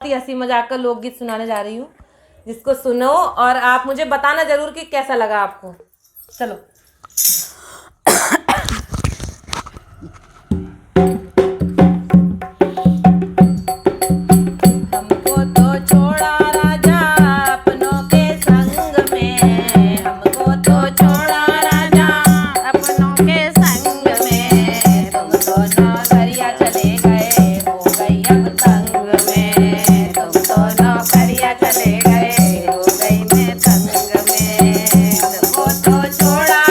हंसी मजाक का लोकगीत सुनाने जा रही हूँ, जिसको सुनो और आप मुझे बताना जरूर कि कैसा लगा आपको। चलो। हमको तो छोड़ा राजा अपनों के संग में, हमको तो छोड़ा राजा अपनों के संग में, तुम तो नौकरिया चले गए हो गई अब तंग में, तुम तो नौकरिया चले गए हो गई मैं तंग में, हमको तो छोड़ा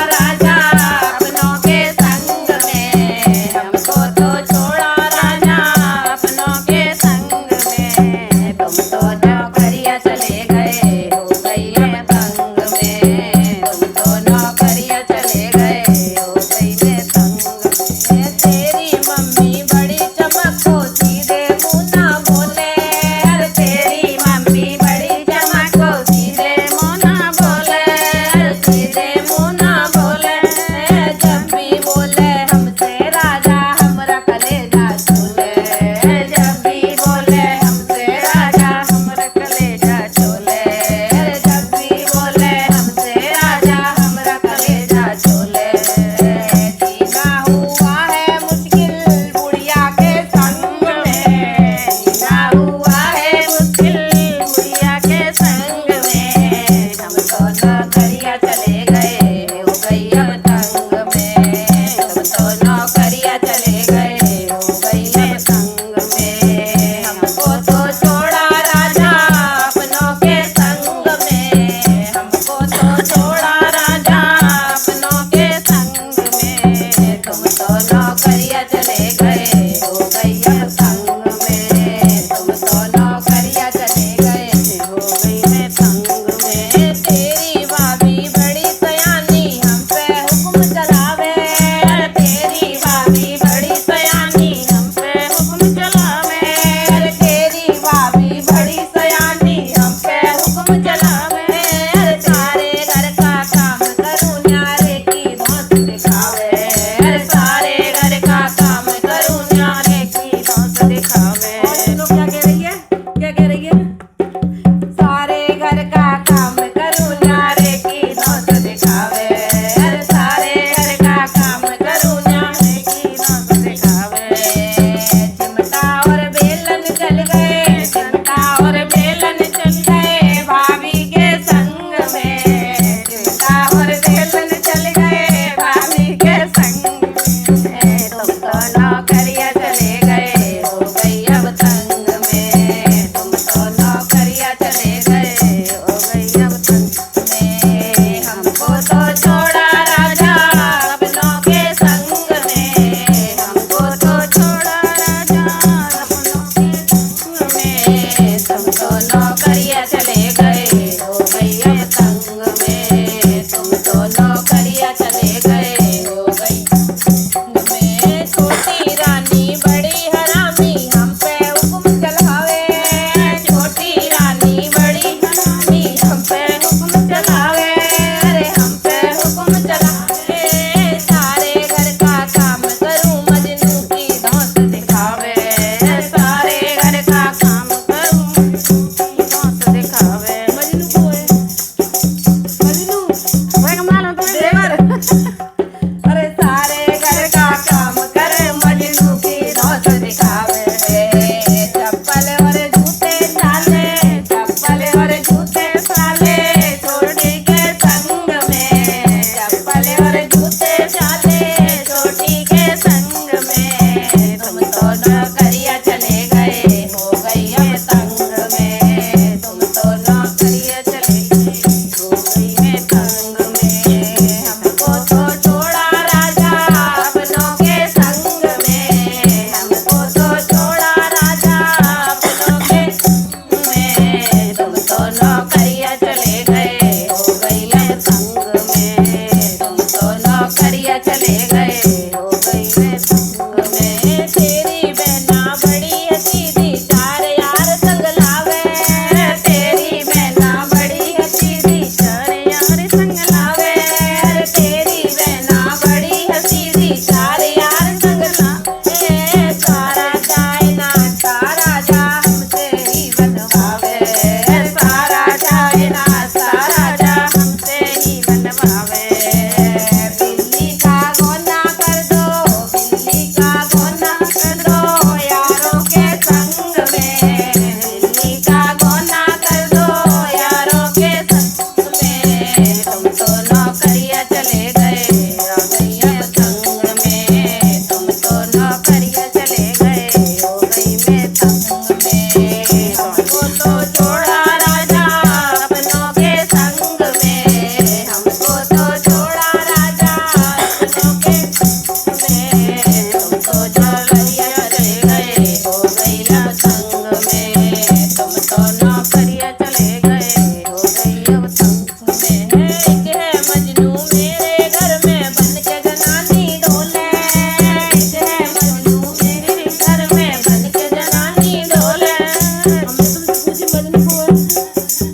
जी मजनू को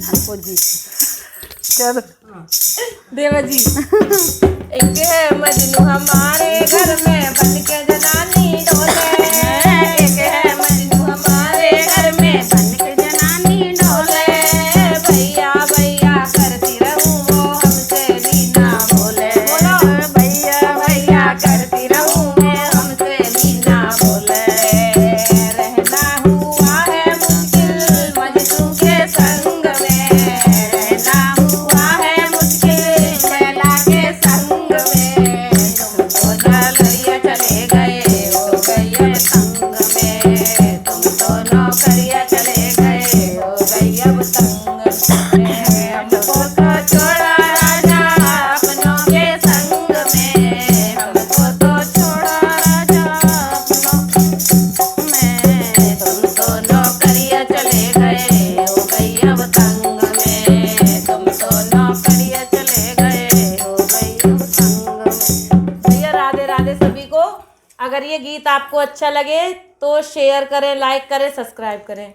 हमको जी चलो देवा जी एक है मजनू हमारे घर में बन के जनानी डोले, एक है मजनू हमारे घर में बन के जनानी डोले, भैया भैया करती रहूं वो हमसे भी ना बोले, बोलो भैया भैया करती रहूं मैं हमसे भी ना बोले, रहना हुआ है मुश्किल मजनू के संग में, रहना हुआ है मुश्किल लैला के संग में, तुम तो जलैया चले गए हो गए संग में, तुम तो नौकरिया चले गए हो गई अब संग में, हमको तो छोड़ा राजा अपनों के संग में, हमको तो छोड़ा राजा अपनों में, तुम तो नौकरिया चले गए हो गई अब संग में, तुम तो नौकरिया चले गए हो गई अब संग में। भैया राधे राधे सभी को। अगर ये गीत आपको अच्छा लगे तो शेयर करें, लाइक करें, सब्सक्राइब करें।